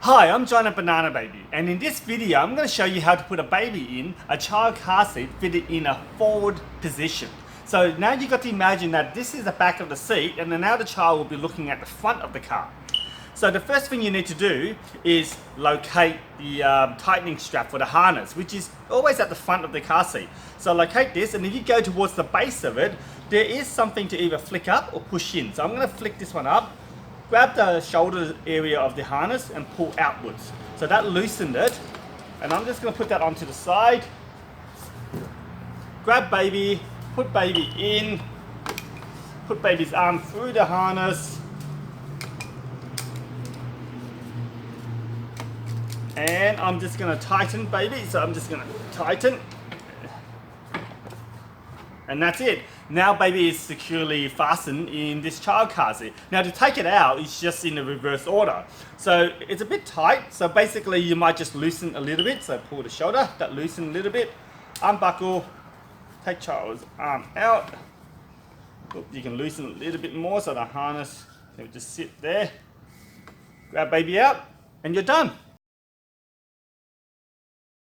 Hi, I'm John at Banana Baby, and in this video I'm going to show you how to put a baby in a child car seat fitted in a forward position. So now you've got to imagine that this is the back of the seat, and then now the child will be looking at the front of the car. So the first thing you need to do is locate the tightening strap for the harness, which is always at the front of the car seat. So locate this, and if you go towards the base of it, there is something to either flick up or push in. So I'm going to flick this one up. Grab the shoulder area of the harness and pull outwards. So that loosened it, and I'm just going to put that onto the side. Grab baby, put baby in, put baby's arm through the harness, and I'm just going to tighten baby. So I'm just going to tighten, and that's it. Now baby is securely fastened in this child car seat. Now to take it out, it's just in the reverse order. So it's a bit tight, so basically you might just loosen a little bit. So pull the shoulder, that loosen a little bit, unbuckle, take child's arm out. You can loosen a little bit more so the harness can just sit there. Grab baby out, and you're done.